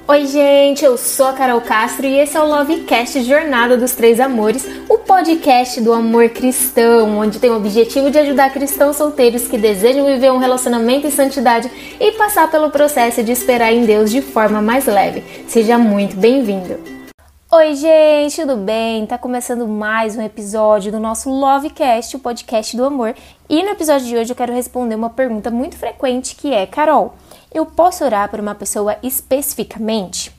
Oi gente, eu sou a Carol Castro e esse é o Lovecast Jornada dos Três Amores, o podcast do amor cristão, onde tem o objetivo de ajudar cristãos solteiros que desejam viver um relacionamento em santidade e passar pelo processo de esperar em Deus de forma mais leve. Seja muito bem-vindo! Oi gente, tudo bem? Tá começando mais um episódio do nosso Lovecast, o podcast do amor. E no episódio de hoje eu quero responder uma pergunta muito frequente que é: Carol, eu posso orar por uma pessoa especificamente?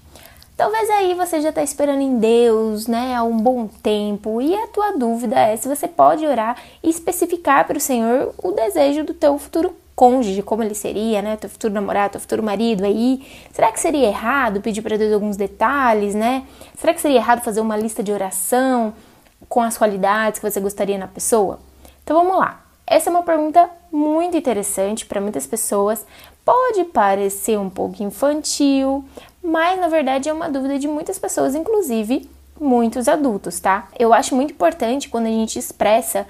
Talvez aí você já está esperando em Deus, né, há um bom tempo, e a tua dúvida é se você pode orar e especificar para o Senhor o desejo do teu futuro cônjuge, como ele seria, né, teu futuro namorado, teu futuro marido aí. Será que seria errado pedir para Deus alguns detalhes, né? Será que seria errado fazer uma lista de oração com as qualidades que você gostaria na pessoa? Então vamos lá. Essa é uma pergunta muito interessante para muitas pessoas. Pode parecer um pouco infantil, mas na verdade é uma dúvida de muitas pessoas, inclusive muitos adultos, tá? Eu acho muito importante quando a gente expressa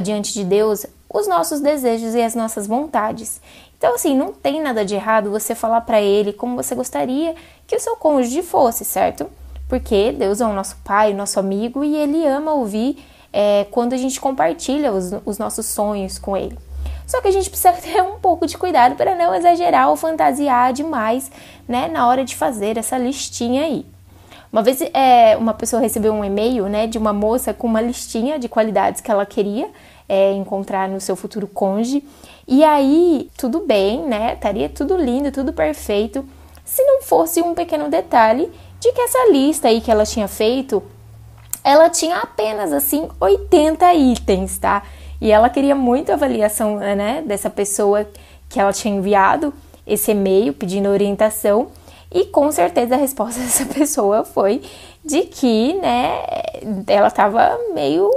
diante de Deus os nossos desejos e as nossas vontades. Então, assim, não tem nada de errado você falar para Ele como você gostaria que o seu cônjuge fosse, certo? Porque Deus é o nosso Pai, o nosso amigo, e Ele ama ouvir quando a gente compartilha os nossos sonhos com Ele. Só que a gente precisa ter um pouco de cuidado para não exagerar ou fantasiar demais, né, na hora de fazer essa listinha aí. Uma vez uma pessoa recebeu um e-mail, né, de uma moça com uma listinha de qualidades que ela queria encontrar no seu futuro cônjuge. E aí, tudo bem, né, estaria tudo lindo, tudo perfeito, se não fosse um pequeno detalhe de que essa lista aí que ela tinha feito, ela tinha apenas, assim, 80 itens, tá? E ela queria muito a avaliação, né, dessa pessoa que ela tinha enviado esse e-mail pedindo orientação. E com certeza a resposta dessa pessoa foi de que, né, ela estava meio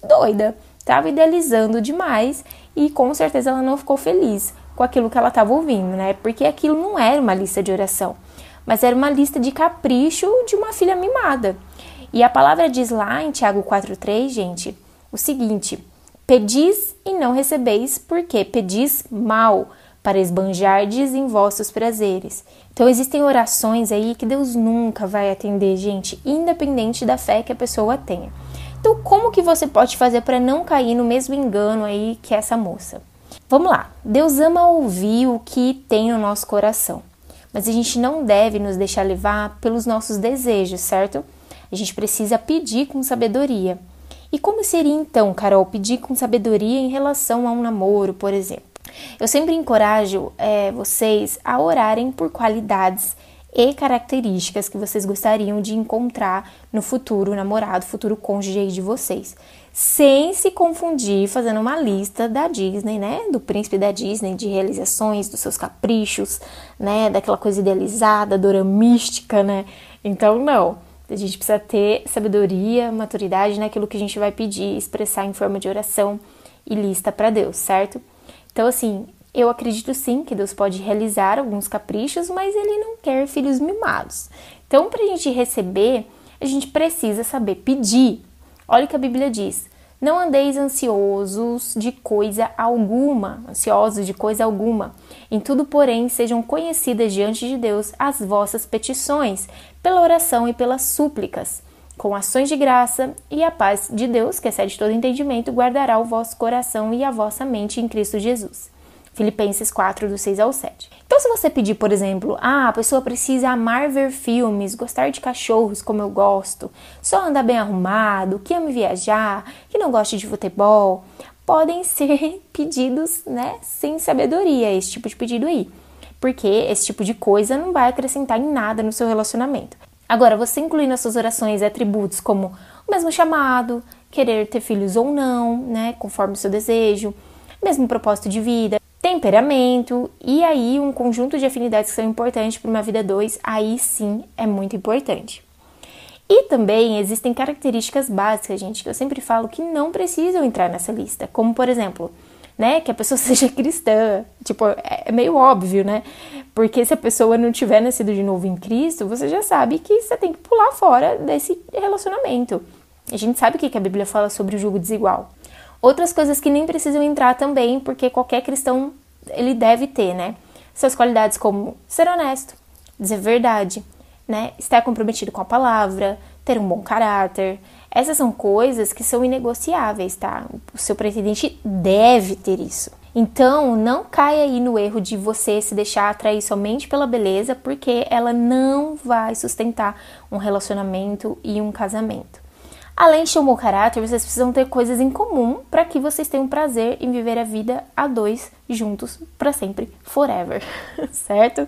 doida, estava idealizando demais e com certeza ela não ficou feliz com aquilo que ela estava ouvindo, né? Porque aquilo não era uma lista de oração, mas era uma lista de capricho de uma filha mimada. E a palavra diz lá em Tiago 4,3, gente, o seguinte: pedis e não recebeis, porque pedis mal, para esbanjardes em vossos prazeres. Então existem orações aí que Deus nunca vai atender, gente, independente da fé que a pessoa tenha. Então como que você pode fazer para não cair no mesmo engano aí que essa moça? Vamos lá, Deus ama ouvir o que tem no nosso coração, mas a gente não deve nos deixar levar pelos nossos desejos, certo? A gente precisa pedir com sabedoria. E como seria então, Carol, pedir com sabedoria em relação a um namoro, por exemplo? Eu sempre encorajo vocês a orarem por qualidades e características que vocês gostariam de encontrar no futuro namorado, futuro cônjuge aí de vocês. Sem se confundir fazendo uma lista da Disney, né? Do príncipe da Disney, de realizações, dos seus caprichos, né? Daquela coisa idealizada, doramística, né? Então, não. A gente precisa ter sabedoria, maturidade naquilo que a gente vai pedir, expressar em forma de oração e lista para Deus, certo? Então, assim, eu acredito sim que Deus pode realizar alguns caprichos, mas Ele não quer filhos mimados. Então, para a gente receber, a gente precisa saber pedir. Olha o que a Bíblia diz: não andeis ansiosos de coisa alguma, Em tudo, porém, sejam conhecidas diante de Deus as vossas petições, pela oração e pelas súplicas, com ações de graça, e a paz de Deus, que excede todo entendimento, guardará o vosso coração e a vossa mente em Cristo Jesus. Filipenses 4, do 6 ao 7. Então, se você pedir, por exemplo, a pessoa precisa amar ver filmes, gostar de cachorros como eu gosto, só andar bem arrumado, que ame viajar, que não goste de futebol, podem ser pedidos, né, sem sabedoria, esse tipo de pedido aí. Porque esse tipo de coisa não vai acrescentar em nada no seu relacionamento. Agora, você incluir nas suas orações atributos como o mesmo chamado, querer ter filhos ou não, né, conforme o seu desejo, mesmo propósito de vida, temperamento, e aí um conjunto de afinidades que são importantes para uma vida 2, aí sim é muito importante. E também existem características básicas, gente, que eu sempre falo que não precisam entrar nessa lista, como por exemplo, né, que a pessoa seja cristã, tipo, é meio óbvio, né, porque se a pessoa não tiver nascido de novo em Cristo, você já sabe que você tem que pular fora desse relacionamento. A gente sabe o que a Bíblia fala sobre o jugo desigual. Outras coisas que nem precisam entrar também, porque qualquer cristão, ele deve ter, né, suas qualidades como ser honesto, dizer verdade, né, estar comprometido com a palavra, ter um bom caráter. Essas são coisas que são inegociáveis, tá? O seu pretendente deve ter isso. Então, não caia aí no erro de você se deixar atrair somente pela beleza, porque ela não vai sustentar um relacionamento e um casamento. Além de ter um bom caráter, vocês precisam ter coisas em comum para que vocês tenham prazer em viver a vida a dois juntos para sempre, forever, certo?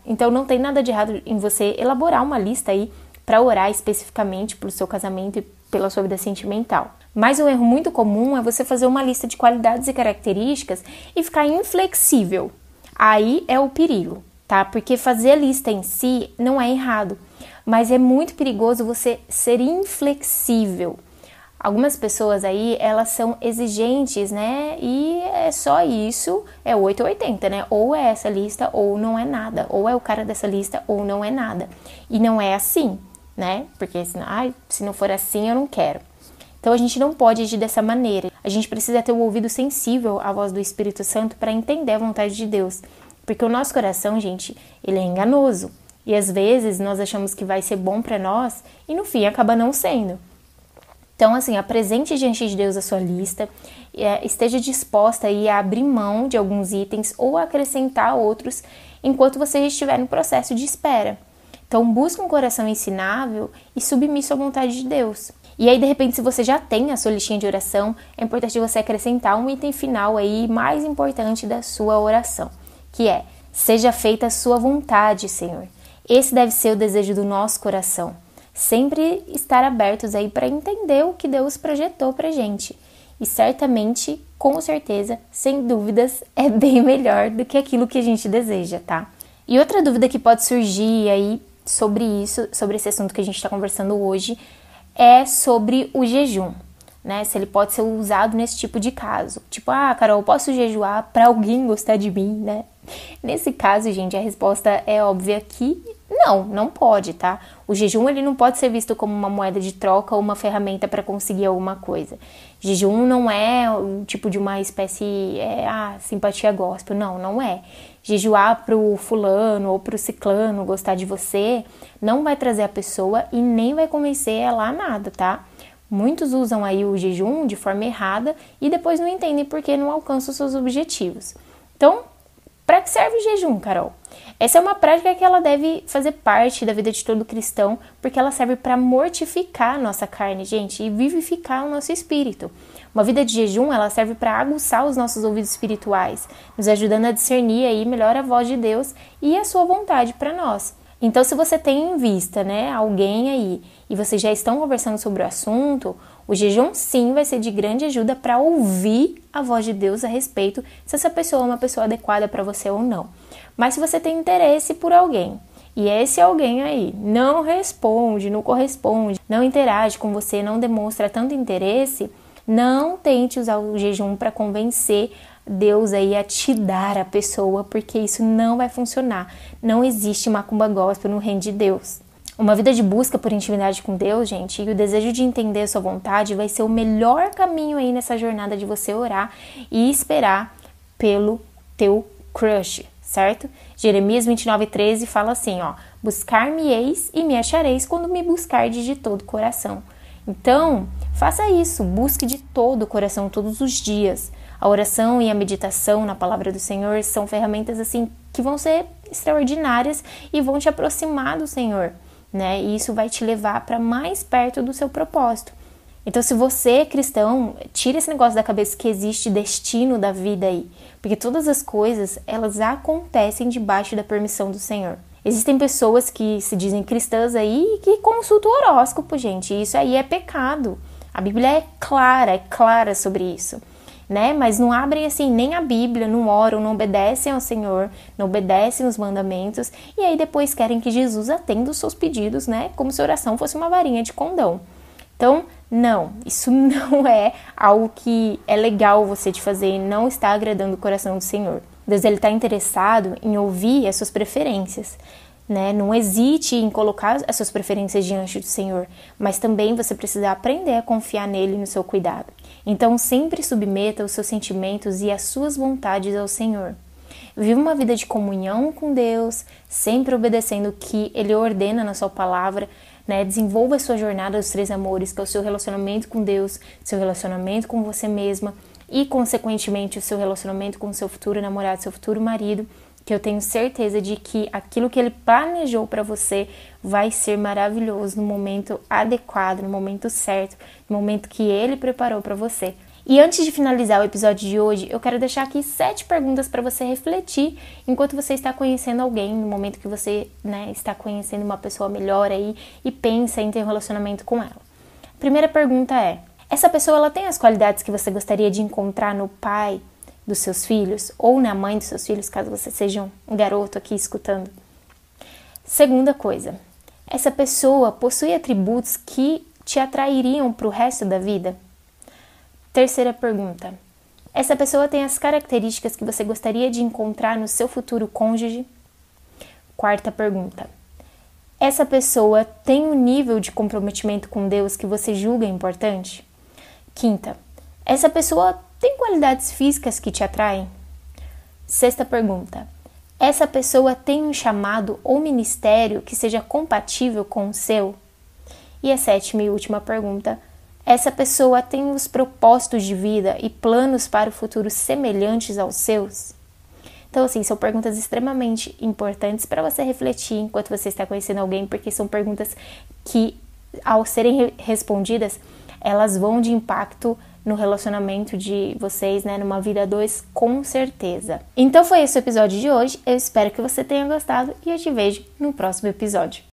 Então, não tem nada de errado em você elaborar uma lista aí para orar especificamente pelo seu casamento e pela sua vida sentimental. Mas um erro muito comum é você fazer uma lista de qualidades e características e ficar inflexível. Aí é o perigo, tá? Porque fazer a lista em si não é errado, mas é muito perigoso você ser inflexível. Algumas pessoas aí, elas são exigentes, né? E é só isso, é 8 ou 80, né? Ou é essa lista ou não é nada. Ou é o cara dessa lista ou não é nada. E não é assim, né? Porque se não for assim, eu não quero. Então a gente não pode agir dessa maneira. A gente precisa ter o ouvido sensível à voz do Espírito Santo para entender a vontade de Deus. Porque o nosso coração, gente, ele é enganoso. E às vezes nós achamos que vai ser bom para nós e no fim acaba não sendo. Então, assim, apresente diante de Deus a sua lista, esteja disposta aí a abrir mão de alguns itens ou a acrescentar outros enquanto você estiver no processo de espera. Então, busque um coração ensinável e submisso à vontade de Deus. E aí, de repente, se você já tem a sua listinha de oração, é importante você acrescentar um item final aí, mais importante da sua oração, que é: seja feita a sua vontade, Senhor. Esse deve ser o desejo do nosso coração. Sempre estar abertos aí para entender o que Deus projetou pra gente. E certamente, com certeza, sem dúvidas, é bem melhor do que aquilo que a gente deseja, tá? E outra dúvida que pode surgir aí sobre isso, sobre esse assunto que a gente está conversando hoje, é sobre o jejum, né? Se ele pode ser usado nesse tipo de caso. Tipo, Carol, posso jejuar para alguém gostar de mim, né? Nesse caso, gente, a resposta é óbvia que não pode, tá? O jejum, ele não pode ser visto como uma moeda de troca ou uma ferramenta para conseguir alguma coisa. Jejum não é o tipo de uma espécie, simpatia gospel, não é. Jejuar pro fulano ou pro ciclano gostar de você não vai trazer a pessoa e nem vai convencer ela a nada, tá? Muitos usam aí o jejum de forma errada e depois não entendem porque não alcançam os seus objetivos. Então, para que serve o jejum, Carol? Essa é uma prática que ela deve fazer parte da vida de todo cristão, porque ela serve para mortificar a nossa carne, gente, e vivificar o nosso espírito. Uma vida de jejum, ela serve para aguçar os nossos ouvidos espirituais, nos ajudando a discernir aí melhor a voz de Deus e a sua vontade para nós. Então, se você tem em vista, né, alguém aí, e vocês já estão conversando sobre o assunto, o jejum sim vai ser de grande ajuda para ouvir a voz de Deus a respeito se essa pessoa é uma pessoa adequada para você ou não. Mas se você tem interesse por alguém, e esse alguém aí não responde, não corresponde, não interage com você, não demonstra tanto interesse, não tente usar o jejum para convencer Deus aí a te dar a pessoa, porque isso não vai funcionar. Não existe macumba gospel no reino de Deus. Uma vida de busca por intimidade com Deus, gente, e o desejo de entender a sua vontade vai ser o melhor caminho aí nessa jornada de você orar e esperar pelo teu crush, certo? Jeremias 29:13 fala assim, buscar-me-eis e me achareis quando me buscardes de todo o coração. Então, faça isso, busque de todo o coração todos os dias. A oração e a meditação na palavra do Senhor são ferramentas assim que vão ser extraordinárias e vão te aproximar do Senhor, né? E isso vai te levar para mais perto do seu propósito. Então, se você é cristão, tira esse negócio da cabeça que existe destino da vida aí, porque todas as coisas, elas acontecem debaixo da permissão do Senhor. Existem pessoas que se dizem cristãs aí e que consultam o horóscopo, gente, e isso aí é pecado. A Bíblia é clara sobre isso, né? Mas não abrem assim nem a Bíblia, não oram, não obedecem ao Senhor, não obedecem os mandamentos, e aí depois querem que Jesus atenda os seus pedidos, né? Como se a oração fosse uma varinha de condão. Então, não, isso não é algo que é legal você de fazer e não está agradando o coração do Senhor. Deus, ele está interessado em ouvir as suas preferências, né? Não hesite em colocar as suas preferências diante do Senhor, mas também você precisa aprender a confiar nele e no seu cuidado. Então, sempre submeta os seus sentimentos e as suas vontades ao Senhor. Viva uma vida de comunhão com Deus, sempre obedecendo o que Ele ordena na sua palavra, né? Desenvolva a sua jornada dos 3 amores, que é o seu relacionamento com Deus, seu relacionamento com você mesma e, consequentemente, o seu relacionamento com o seu futuro namorado, seu futuro marido, que eu tenho certeza de que aquilo que Ele planejou para você vai ser maravilhoso no momento adequado, no momento certo, no momento que Ele preparou para você. E antes de finalizar o episódio de hoje, eu quero deixar aqui 7 perguntas para você refletir enquanto você está conhecendo alguém, no momento que você, né, está conhecendo uma pessoa melhor aí e pensa em ter um relacionamento com ela. A primeira pergunta é: essa pessoa ela tem as qualidades que você gostaria de encontrar no pai dos seus filhos ou na mãe dos seus filhos, caso você seja um garoto aqui escutando? Segunda coisa: essa pessoa possui atributos que te atrairiam para o resto da vida? Terceira pergunta: essa pessoa tem as características que você gostaria de encontrar no seu futuro cônjuge? Quarta pergunta: essa pessoa tem um nível de comprometimento com Deus que você julga importante? Quinta: essa pessoa tem qualidades físicas que te atraem? Sexta pergunta: essa pessoa tem um chamado ou ministério que seja compatível com o seu? E a sétima e última pergunta: essa pessoa tem os propósitos de vida e planos para o futuro semelhantes aos seus? Então, assim, são perguntas extremamente importantes para você refletir enquanto você está conhecendo alguém, porque são perguntas que, ao serem respondidas, elas vão de impacto no relacionamento de vocês, né, numa vida a 2, com certeza. Então foi esse o episódio de hoje, eu espero que você tenha gostado e eu te vejo no próximo episódio.